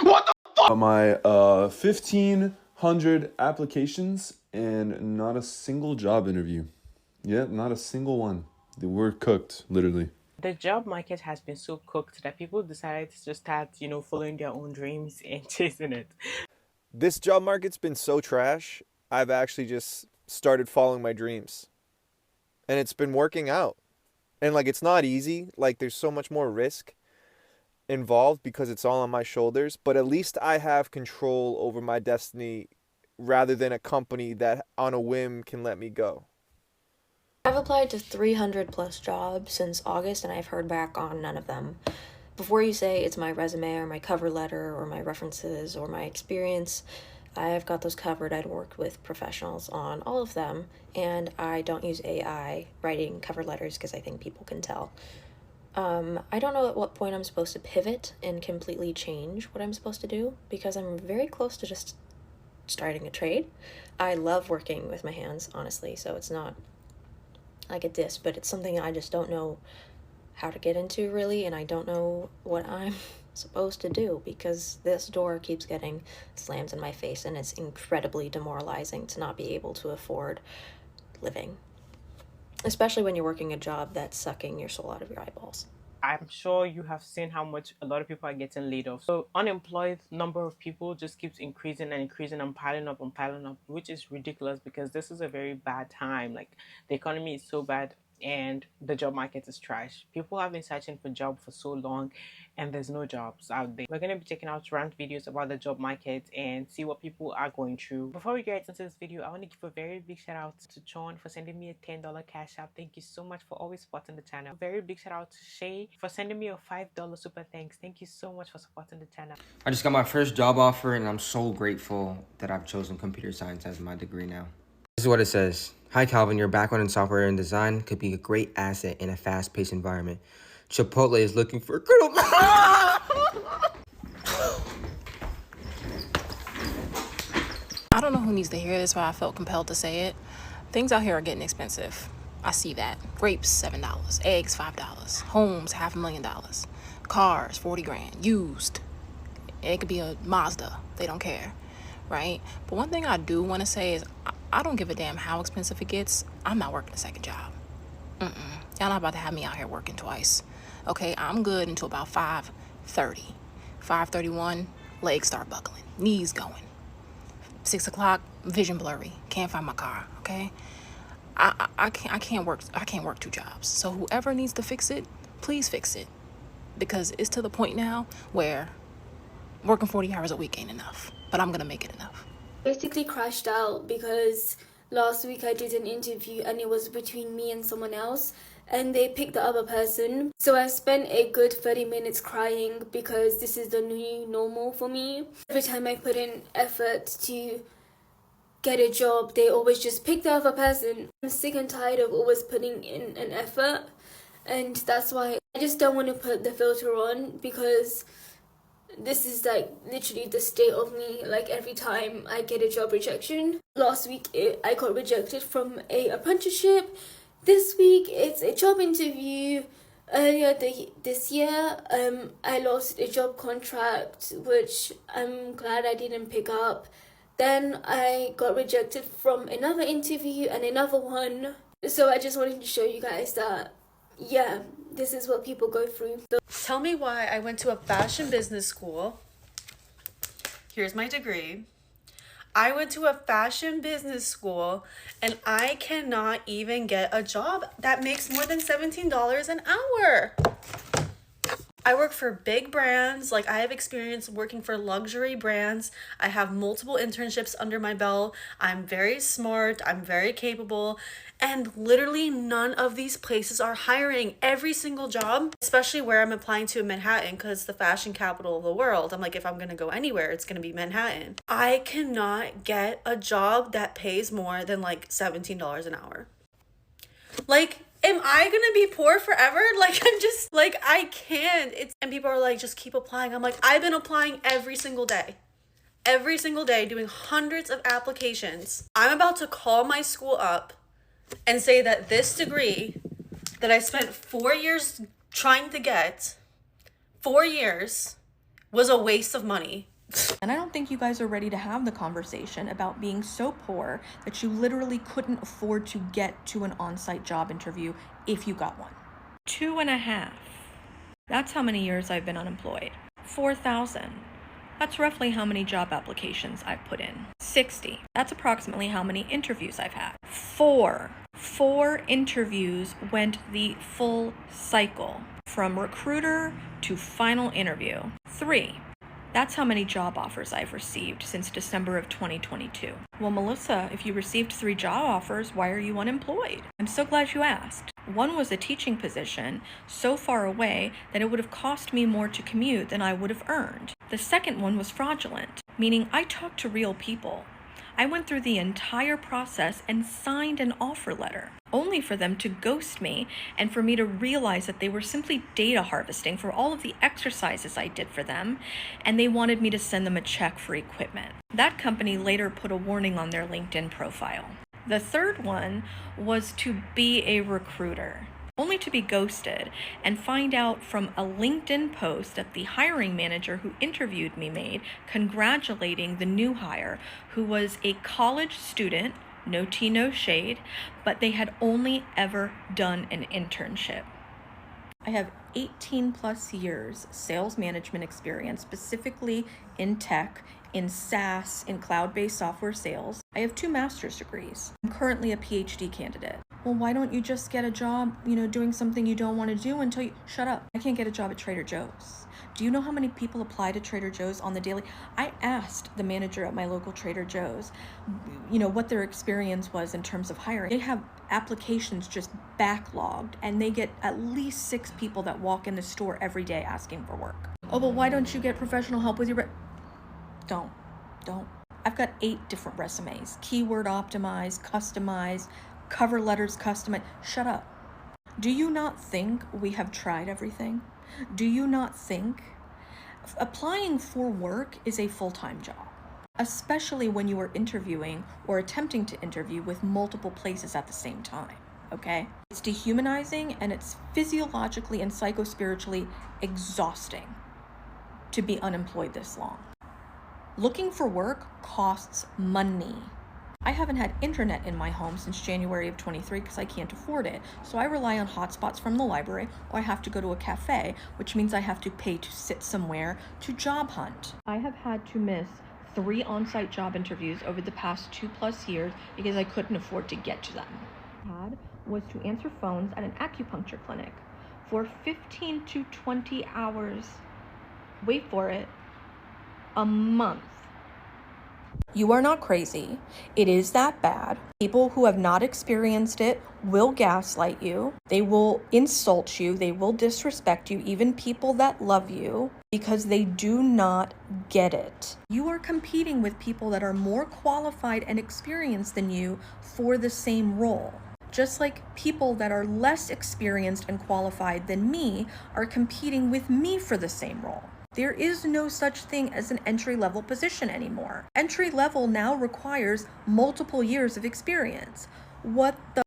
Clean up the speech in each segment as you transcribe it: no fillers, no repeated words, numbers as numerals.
What the fuck? My 1,500 applications and not a single job interview. Yeah, not a single one. We're cooked, literally. The job market has been so cooked that people decided to just start, following their own dreams and chasing it. This job market's been so trash, I've actually just started following my dreams. And it's been working out. And like it's not easy, like there's so much more risk involved because it's all on my shoulders, but at least I have control over my destiny rather than a company that on a whim can let me go. I've applied to 300 plus jobs since August and I've heard back on none of them. Before you say it's my resume or my cover letter or my references or my experience, I've got those covered. I'd worked with professionals on all of them, and I don't use AI writing cover letters because I think people can tell. I don't know at what point I'm supposed to pivot and completely change what I'm supposed to do because I'm very close to just starting a trade. I love working with my hands, honestly, so it's not like a diss, but it's something I just don't know how to get into really, and I don't know what I'm supposed to do because this door keeps getting slammed in my face and it's incredibly demoralizing to not be able to afford living, especially when you're working a job that's sucking your soul out of your eyeballs. I'm sure you have seen how much a lot of people are getting laid off. So unemployed number of people just keeps increasing and increasing and piling up, which is ridiculous because this is a very bad time. Like the economy is so bad and the job market is trash. People have been searching for jobs for so long and there's no jobs out there. We're going to be checking out rant videos about the job market and see what people are going through. Before we get into this video, I want to give a very big shout out to John for sending me a $10 cash app. Thank you so much for always supporting the channel. A very big shout out to Shay for sending me a $5 super thanks. Thank you so much for supporting the channel. I just got my first job offer and I'm so grateful that I've chosen computer science as my degree now. This is what it says. Hi Calvin, your background in software and design could be a great asset in a fast-paced environment. Chipotle is looking for critical. I don't know who needs to hear this, but I felt compelled to say it. Things out here are getting expensive. I see that. Grapes, $7. Eggs, $5. Homes, $500,000. Cars, 40 grand. Used. It could be a Mazda. They don't care, right? But one thing I do want to say is I don't give a damn how expensive it gets. I'm not working a second job. Y'all not about to have me out here working twice. Okay, I'm good until about 5:30. 5:31, legs start buckling. Knees going. 6 o'clock, vision blurry. Can't find my car, okay? I can't work two jobs. So whoever needs to fix it, please fix it. Because it's to the point now where working 40 hours a week ain't enough. But I'm gonna make it enough. Basically crashed out because last week I did an interview and it was between me and someone else and they picked the other person. So I spent a good 30 minutes crying because this is the new normal for me. Every time I put in effort to get a job, they always just pick the other person. I'm sick and tired of always putting in an effort, and that's why I just don't want to put the filter on because this is like literally the state of me. Like every time I get a job rejection. Last week I got rejected from a apprenticeship. This week it's a job interview. Earlier this year I lost a job contract which I'm glad I didn't pick up. Then I got rejected from another interview and another one. So I just wanted to show you guys that yeah, this is what people go through. Tell me why I went to a fashion business school. Here's my degree. I went to a fashion business school and I cannot even get a job that makes more than $17 an hour. I work for big brands. Like I have experience working for luxury brands. I have multiple internships under my belt. I'm very smart. I'm very capable. And literally none of these places are hiring. Every single job, especially where I'm applying to in Manhattan because it's the fashion capital of the world. I'm like, if I'm going to go anywhere, it's going to be Manhattan. I cannot get a job that pays more than like $17 an hour. Like, am I gonna be poor forever? Like, I'm just like, I can't. And people are like, just keep applying. I'm like, I've been applying every single day doing hundreds of applications. I'm about to call my school up and say that this degree that I spent 4 years trying to get, 4 years, was a waste of money And I don't think you guys are ready to have the conversation about being so poor that you literally couldn't afford to get to an on-site job interview if you got one. 2.5. That's how many years I've been unemployed. 4,000. That's roughly how many job applications I've put in. 60. That's approximately how many interviews I've had. 4 interviews went the full cycle, from recruiter to final interview. 3. That's how many job offers I've received since December of 2022. Well, Melissa, if you received 3 job offers, why are you unemployed? I'm so glad you asked. One was a teaching position so far away that it would have cost me more to commute than I would have earned. The second one was fraudulent, meaning I talked to real people. I went through the entire process and signed an offer letter, only for them to ghost me and for me to realize that they were simply data harvesting for all of the exercises I did for them, and they wanted me to send them a check for equipment. That company later put a warning on their LinkedIn profile. The third one was to be a recruiter, only to be ghosted and find out from a LinkedIn post that the hiring manager who interviewed me made, congratulating the new hire, who was a college student, no tea, no shade, but they had only ever done an internship. I have 18 plus years sales management experience, specifically in tech, in SaaS, in cloud-based software sales. I have 2 master's degrees. I'm currently a PhD candidate. Well, why don't you just get a job, doing something you don't want to do until you... Shut up. I can't get a job at Trader Joe's. Do you know how many people apply to Trader Joe's on the daily? I asked the manager at my local Trader Joe's, what their experience was in terms of hiring. They have applications just backlogged, and they get at least 6 people that walk in the store every day asking for work. Oh, but why don't you get professional help with your... Don't. I've got 8 different resumes. Keyword optimized, customized, cover letters customized. Shut up. Do you not think we have tried everything? Do you not think applying for work is a full-time job? Especially when you are interviewing or attempting to interview with multiple places at the same time, okay? It's dehumanizing, and it's physiologically and psychospiritually exhausting to be unemployed this long. Looking for work costs money. I haven't had internet in my home since January of 23 because I can't afford it. So I rely on hotspots from the library, or I have to go to a cafe, which means I have to pay to sit somewhere to job hunt. I have had to miss 3 on-site job interviews over the past 2+ years because I couldn't afford to get to them. I had was to answer phones at an acupuncture clinic for 15 to 20 hours. Wait for it. A month. You are not crazy. It is that bad. People who have not experienced it will gaslight you. They will insult you. They will disrespect you, even people that love you, because they do not get it. You are competing with people that are more qualified and experienced than you for the same role. Just like people that are less experienced and qualified than me are competing with me for the same role. There is no such thing as an entry-level position anymore. Entry-level now requires multiple years of experience. What the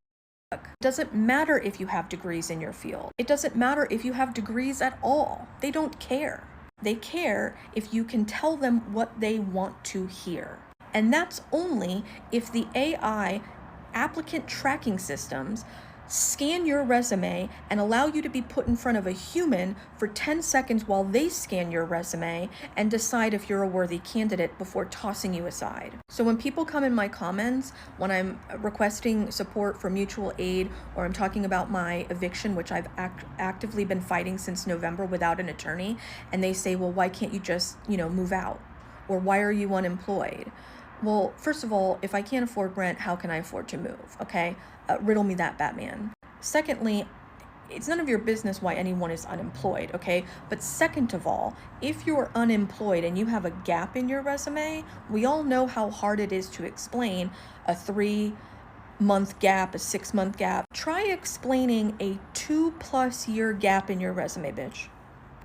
fuck? It doesn't matter if you have degrees in your field. It doesn't matter if you have degrees at all. They don't care. They care if you can tell them what they want to hear. And that's only if the AI applicant tracking systems scan your resume and allow you to be put in front of a human for 10 seconds while they scan your resume and decide if you're a worthy candidate before tossing you aside. So when people come in my comments, when I'm requesting support for mutual aid, or I'm talking about my eviction, which I've actively been fighting since November without an attorney, and they say, well, why can't you just, move out? Or why are you unemployed? Well, first of all, if I can't afford rent, how can I afford to move? Okay? Riddle me that, Batman. Secondly, it's none of your business why anyone is unemployed, okay? But second of all, if you're unemployed and you have a gap in your resume, we all know how hard it is to explain a 3-month gap, a 6-month gap. Try explaining a 2+ year gap in your resume, bitch.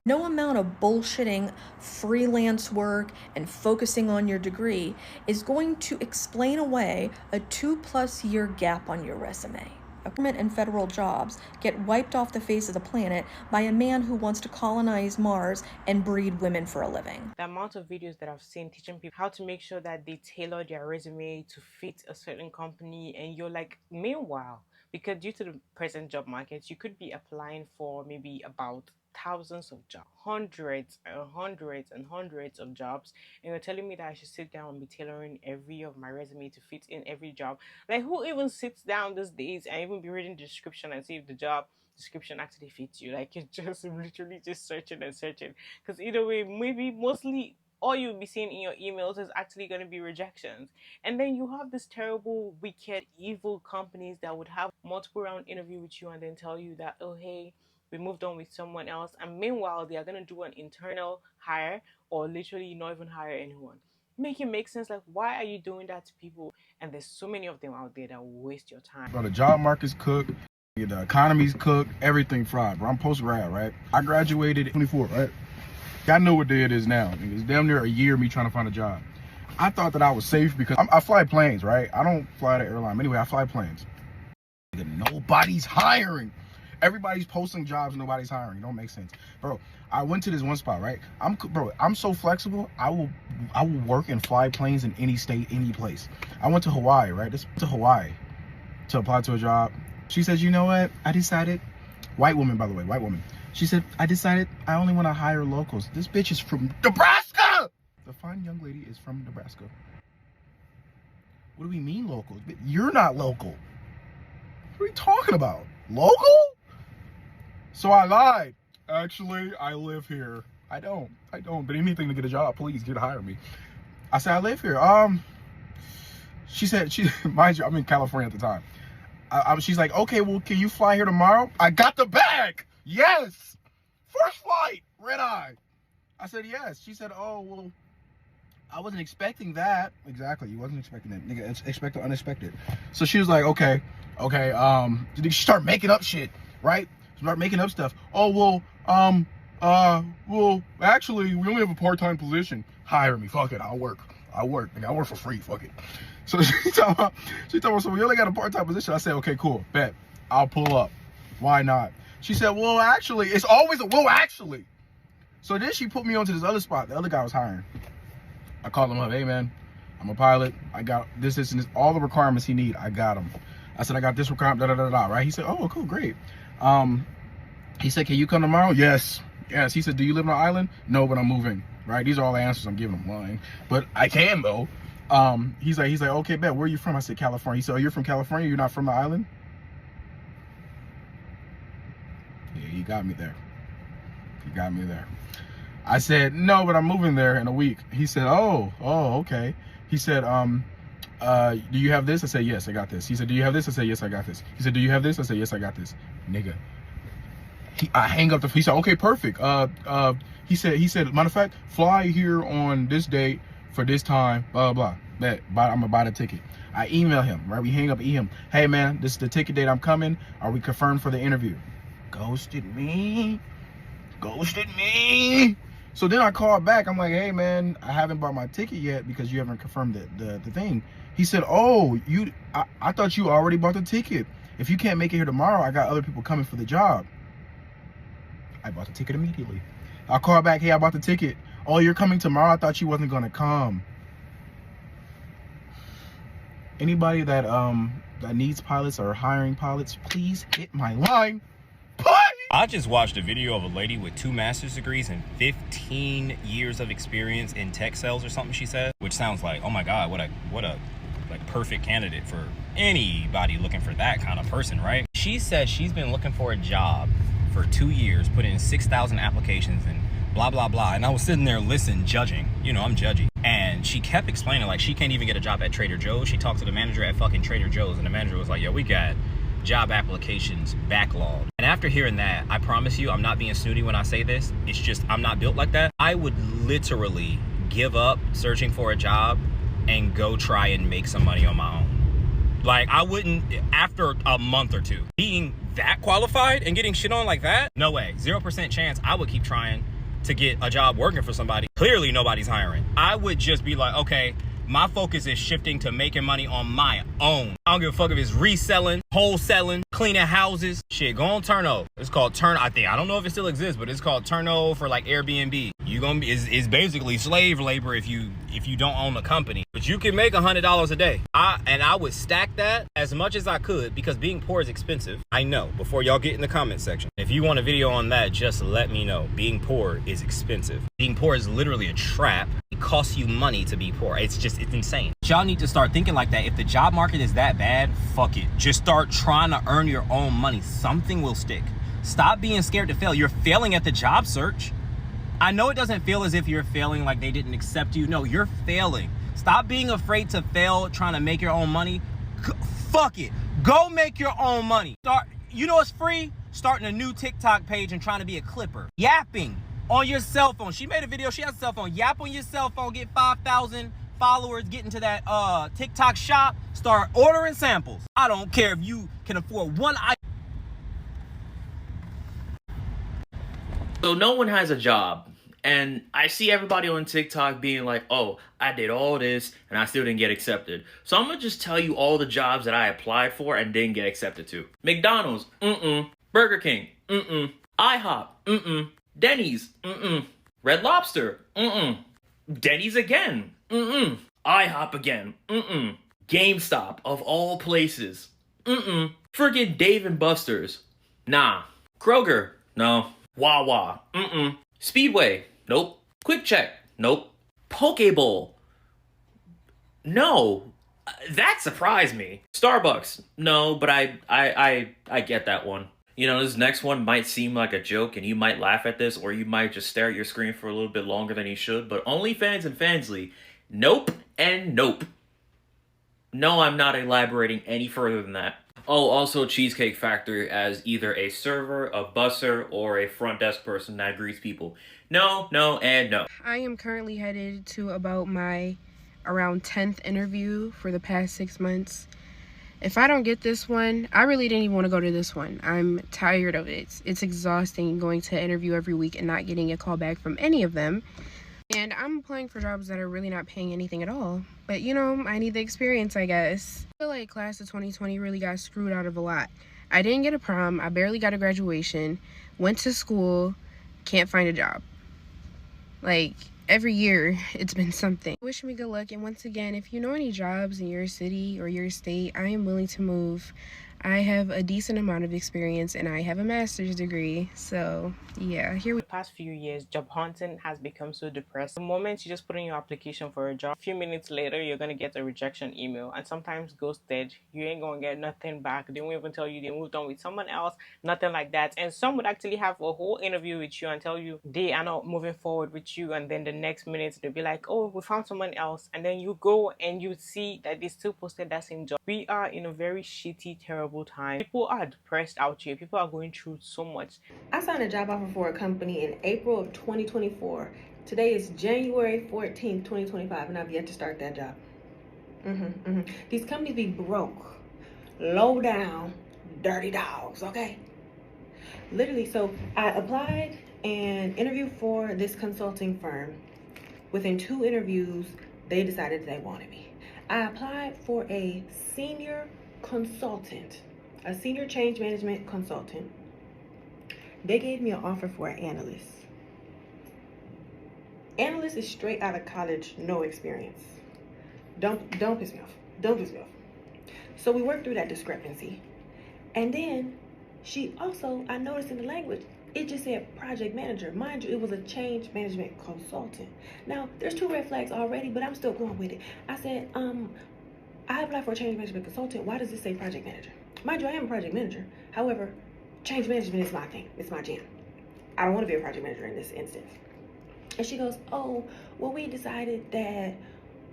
No amount of bullshitting freelance work and focusing on your degree is going to explain away a 2+ year gap on your resume. government and federal jobs get wiped off the face of the planet by a man who wants to colonize Mars and breed women for a living. The amount of videos that I've seen teaching people how to make sure that they tailor their resume to fit a certain company, and you're like, meanwhile, because due to the present job market, you could be applying for maybe about thousands of jobs, hundreds and hundreds and hundreds of jobs, and you're telling me that I should sit down and be tailoring every of my resume to fit in every job. Like, who even sits down these days and even be reading the description and see if the job description actually fits you? Like, you're just literally just searching and searching, because either way, maybe mostly all you'll be seeing in your emails is actually going to be rejections. And then you have this terrible, wicked, evil companies that would have multiple round interview with you and then tell you that, oh hey, we moved on with someone else, and meanwhile they are going to do an internal hire or literally not even hire anyone. Make it make sense. Like, why are you doing that to people? And there's so many of them out there that will waste your time. Bro, the job market's cooked, the economy's cooked, everything fried, bro. I'm post-grad, right? I graduated at 24, right? I know what day it is now. It's damn near a year of me trying to find a job. I thought that I was safe because I fly planes, right? I don't fly the airline. Anyway, I fly planes. Nobody's hiring. Everybody's posting jobs, nobody's hiring. It don't make sense. Bro, I went to this one spot, right? I'm so flexible. I will work and fly planes in any state, any place. I went to Hawaii, right? To Hawaii to apply to a job. She says, you know what? I decided, white woman, by the way, white woman. She said, I decided I only want to hire locals. This bitch is from Nebraska! The fine young lady is from Nebraska. What do we mean locals? You're not local. What are you talking about? Local? So I lied. Actually, I live here. I don't. But anything to get a job, please hire me. I said, I live here. She said, mind you, I'm in California at the time. She's like, okay, well, can you fly here tomorrow? I got the bag. Yes. First flight, red eye. I said, yes. She said, oh, well, I wasn't expecting that. Exactly. You wasn't expecting that. Nigga, expect the unexpected. So she was like, okay. She started making up shit, right? Start making up stuff. Oh, well, actually, we only have a part-time position. Hire me. Fuck it. I'll work. Nigga, I work for free. Fuck it. So she told me, so we only got a part-time position. I said, okay, cool. Bet. I'll pull up. Why not? She said, well, actually, it's always a well, actually. So then she put me onto this other spot. The other guy was hiring. I called him up. Hey, man, I'm a pilot. I got this, and this. All the requirements he need, I got them. I said, I got this requirement, right? He said, oh, cool, great. He said, can you come tomorrow? Yes. He said, do you live on an island? No, but I'm moving, right? These are all the answers I'm giving him, lying. But I can, though. He's like, okay, bet. Where are you from? I said, California. He said, oh, you're from California? You're not from the island? Yeah, you got me there. I said, no, but I'm moving there in a week. He said, oh, okay. He said, do you have this? I said, yes, I got this. He said, do you have this? I said, yes, I got this. He said, do you have this? I said, yes, I got this. Nigga. I hang up he said, okay, perfect. He said, matter of fact, fly here on this date for this time, blah, blah, blah. I'm gonna buy the ticket. I email him, right? We hang up, email him. Hey, man, this is the ticket date I'm coming. Are we confirmed for the interview? Ghosted me. So then I called back. I'm like, hey, man, I haven't bought my ticket yet because you haven't confirmed the thing. He said, oh, I thought you already bought the ticket. If you can't make it here tomorrow, I got other people coming for the job. I bought the ticket immediately. I called back, hey, I bought the ticket. Oh, you're coming tomorrow? I thought you wasn't gonna come. Anybody that needs pilots or hiring pilots, please hit my line. I just watched a video of a lady with 2 master's degrees and 15 years of experience in tech sales or something, she said, which sounds like, oh my God, what a like perfect candidate for anybody looking for that kind of person, right? She said she's been looking for a job for 2 years, put in 6,000 applications and blah, blah, blah. And I was sitting there listening, judging, you know, I'm judgy. And she kept explaining like she can't even get a job at Trader Joe's. She talked to the manager at fucking Trader Joe's and the manager was like, yo, we got job applications backlogged. And after hearing that, I promise you, I'm not being snooty when I say this. It's just, I'm not built like that. I would literally give up searching for a job and go try and make some money on my own. Like, I wouldn't, after a month or two, being that qualified and getting shit on like that, no way. 0% chance I would keep trying to get a job working for somebody. Clearly nobody's hiring. I would just be like, okay, My focus is shifting to making money on my own. I don't give a fuck if it's reselling, wholesaling, cleaning houses. Shit, go on Turno. It's called I don't know if it still exists, but it's called Turno for like Airbnb. You gonna be, it's basically slave labor if you don't own the company. But you can make $100 a day. I would stack that as much as I could, because being poor is expensive. I know, before y'all get in the comment section. If you want a video on that, just let me know. Being poor is expensive. Being poor is literally a trap. It costs you money to be poor. It's insane. Y'all need to start thinking like that. If the job market is that bad, fuck it. Just start trying to earn your own money. Something will stick. Stop being scared to fail. You're failing at the job search. I know it doesn't feel as if you're failing, like they didn't accept you. No, you're failing. Stop being afraid to fail trying to make your own money. Fuck it. Go make your own money. You know it's free? Starting a new TikTok page and trying to be a clipper. Yapping on your cell phone. She made a video. She has a cell phone. Yap on your cell phone. Get 5,000 followers. Get into that TikTok shop. Start ordering samples. I don't care if you can afford one item. So no one has a job. And I see everybody on TikTok being like, oh, I did all this and I still didn't get accepted. So I'm going to just tell you all the jobs that I applied for and didn't get accepted to. McDonald's, Burger King, IHOP, Denny's, Red Lobster, Denny's again, IHOP again, GameStop of all places, friggin' Dave & Buster's, nah. Kroger, no. Wawa, Speedway, nope. Quick Check, nope. Pokeball, no. That surprised me. Starbucks, no, but I get that one. You know, this next one might seem like a joke and you might laugh at this, or you might just stare at your screen for a little bit longer than you should, but OnlyFans and Fansly, nope and nope. No, I'm not elaborating any further than that. Oh, also Cheesecake Factory as either a server, a busser, or a front desk person that greets people. No, no, and no. I am currently headed to about my around 10th interview for the past 6 months. If I don't get this one, I really didn't even want to go to this one. I'm tired of it. It's exhausting going to interview every week and not getting a call back from any of them. And I'm applying for jobs that are really not paying anything at all. But, you know, I need the experience, I guess. I feel like class of 2020 really got screwed out of a lot. I didn't get a prom. I barely got a graduation. Went to school. Can't find a job. Like, every year, it's been something. Wish me good luck. And once again, if you know any jobs in your city or your state, I am willing to move. I have a decent amount of experience and I have a master's degree. So yeah, here we The past few years, job hunting has become so depressing. The moment you just put in your application for a job, a few minutes later, you're going to get a rejection email, and sometimes ghosted. You ain't going to get nothing back. They won't even tell you they moved on with someone else, nothing like that. And some would actually have a whole interview with you and tell you they are not moving forward with you, and then the next minute they'll be like, oh, we found someone else, and then you go and you see that they still posted that same job. We are in a very shitty, terrible time. People are depressed out here. People are going through so much. I signed a job offer for a company in April of 2024. Today is January 14th, 2025, and I've yet to start that job. These companies be broke, low down, dirty dogs, okay? Literally, so I applied and interviewed for this consulting firm. Within 2 interviews, they decided they wanted me. I applied for a senior consultant, a senior change management consultant. They gave me an offer for an analyst. Analyst is straight out of college, no experience. Don't piss me off. Don't piss me off. So we worked through that discrepancy. And then she also, I noticed in the language, it just said project manager. Mind you, it was a change management consultant. Now, there's 2 red flags already, but I'm still going with it. I said, I applied for a change management consultant. Why does it say project manager? Mind you, I am a project manager. However, change management is my thing. It's my jam. I don't want to be a project manager in this instance. And she goes, oh, well, we decided that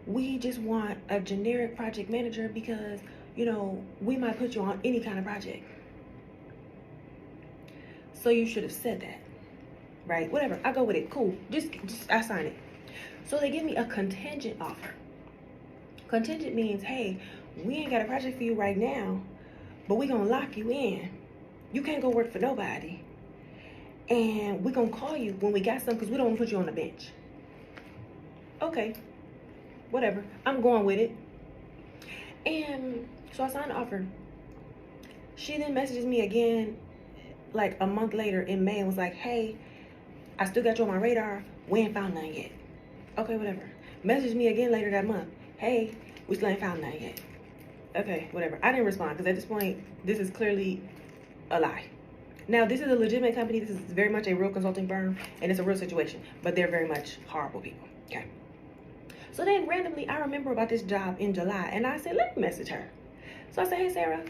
we just want a generic project manager because, you know, we might put you on any kind of project. So you should have said that, right? Whatever, I go with it, cool. Just I sign it. So they give me a contingent offer. Contingent means, hey, we ain't got a project for you right now, but we gonna lock you in. You can't go work for nobody. And we gonna call you when we got something because we don't want to put you on the bench. Okay. Whatever. I'm going with it. And so I signed the offer. She then messages me again like a month later in May and was like, hey, I still got you on my radar. We ain't found none yet. Okay, whatever. Messaged me again later that month. Hey, we still ain't found none yet. Okay, whatever. I didn't respond because at this point, this is clearly a lie. Now, this is a legitimate company. This is very much a real consulting firm, and it's a real situation. But they're very much horrible people. Okay. So then randomly, I remember about this job in July, and I said, let me message her. So I said, hey, Sarah,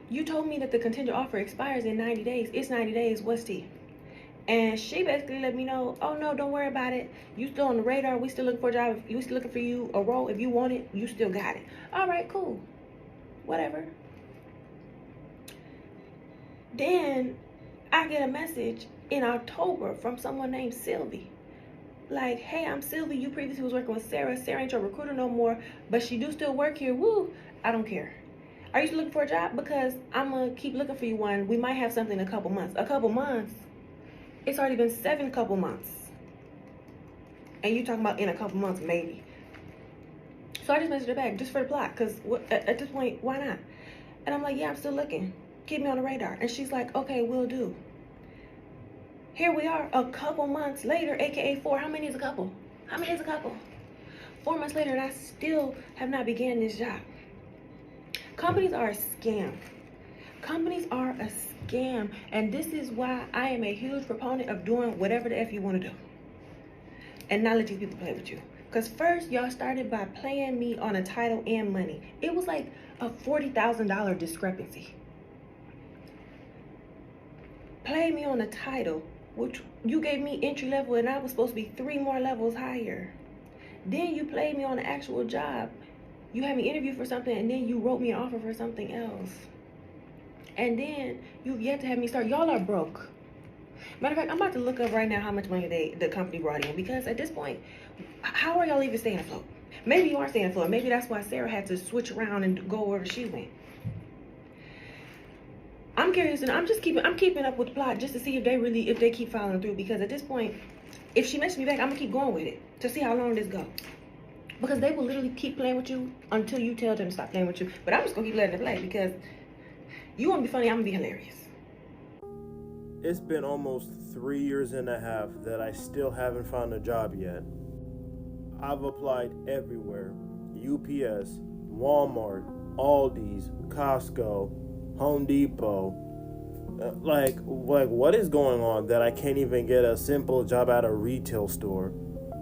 you told me that the contingent offer expires in 90 days. It's 90 days. What's tea? And she basically let me know, oh no, don't worry about it. You still on the radar. We still looking for a job. We still looking for you a role. If you want it, you still got it. All right, cool. Whatever. Then I get a message in October from someone named Sylvie. Like, hey, I'm Sylvie. You previously was working with Sarah. Sarah ain't your recruiter no more, but she do still work here. Woo. I don't care. Are you still looking for a job? Because I'm going to keep looking for you one. We might have something in a couple months. A couple months? It's already been 7 couple months. And you talking about in a couple months, maybe. So I just messaged her back just for the plot. Because at this point, why not? And I'm like, yeah, I'm still looking. Keep me on the radar. And she's like, okay, will do. Here we are a couple months later, aka 4. How many is a couple? How many is a couple? 4 months later, and I still have not began this job. Companies are a scam. Companies are a scam. And this is why I am a huge proponent of doing whatever the F you want to do. And not let these people play with you. Because first, y'all started by playing me on a title and money. It was like a $40,000 discrepancy. Play me on a title, which you gave me entry level, and I was supposed to be 3 more levels higher. Then you played me on the actual job. You had me interview for something, and then you wrote me an offer for something else. And then you've yet to have me start. Y'all are broke. Matter of fact, I'm about to look up right now how much money the company brought in, because at this point, how are y'all even staying afloat? Maybe you are staying afloat. Maybe that's why Sarah had to switch around and go wherever she went. I'm curious, and I'm keeping up with the plot just to see if they keep following through, because at this point, if she messages me back, I'm gonna keep going with it to see how long this goes. Because they will literally keep playing with you until you tell them to stop playing with you. But I'm just gonna keep letting them play, because you wanna be funny, I'm gonna be hilarious. It's been almost 3 years and a half that I still haven't found a job yet. I've applied everywhere. UPS, Walmart, Aldi's, Costco, Home Depot. Like what is going on that I can't even get a simple job at a retail store?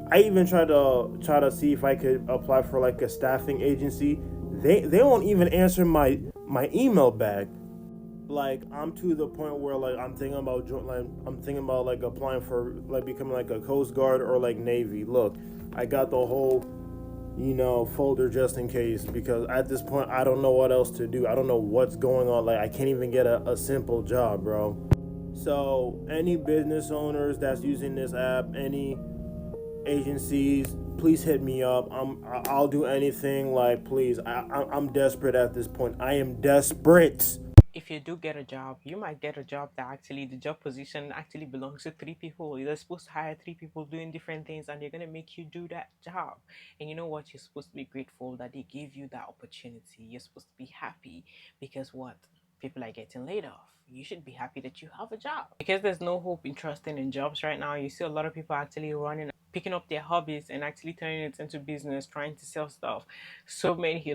I even tried to see if I could apply for like a staffing agency. They won't even answer my email back. Like, I'm to the point where like I'm thinking about like applying for like becoming like a Coast Guard or like Navy. Look, I got the whole folder just in case, because at this point I don't know what else to do. I don't know what's going on. Like, I can't even get a simple job, bro. So any business owners that's using this app, any agencies, please hit me up. I'll do anything. Like, please, I'm desperate at this point. I am desperate. If you do get a job, you might get a job that actually the job position actually belongs to 3 people. They're supposed to hire 3 people doing different things, and they're gonna make you do that job. And you know what? You're supposed to be grateful that they gave you that opportunity. You're supposed to be happy, because what? People are getting laid off. You should be happy that you have a job. Because there's no hope in trusting in jobs right now. You see a lot of people actually picking up their hobbies and actually turning it into business, trying to sell stuff. So many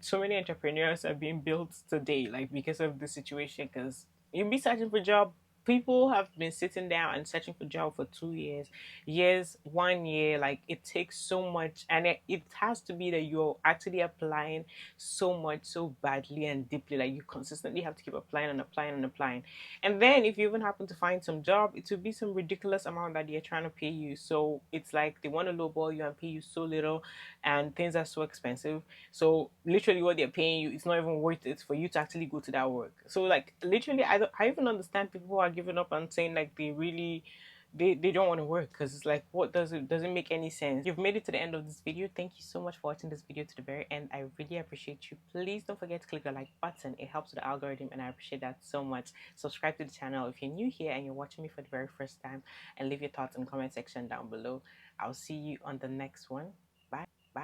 so many entrepreneurs are being built today, like because of the situation. Because you'll be searching for job. People have been sitting down and searching for job for 2 years, 1 year. Like, it takes so much, and it has to be that you're actually applying so much, so badly and deeply. Like, you consistently have to keep applying and applying and applying. And then if you even happen to find some job, it will be some ridiculous amount that they're trying to pay you. So it's like they want to lowball you and pay you so little, and things are so expensive. So literally what they're paying you, it's not even worth it for you to actually go to that work. So like literally, I even understand people who are giving up and saying like they don't want to work, because it's like, what doesn't make any sense. You've made it to the end of this video. Thank you so much for watching this video to the very end. I really appreciate you. Please don't forget to click the like button. It helps with the algorithm, and I appreciate that so much. Subscribe to the channel if you're new here and you're watching me for the very first time, and leave your thoughts in the comment section down below. I'll see you on the next one.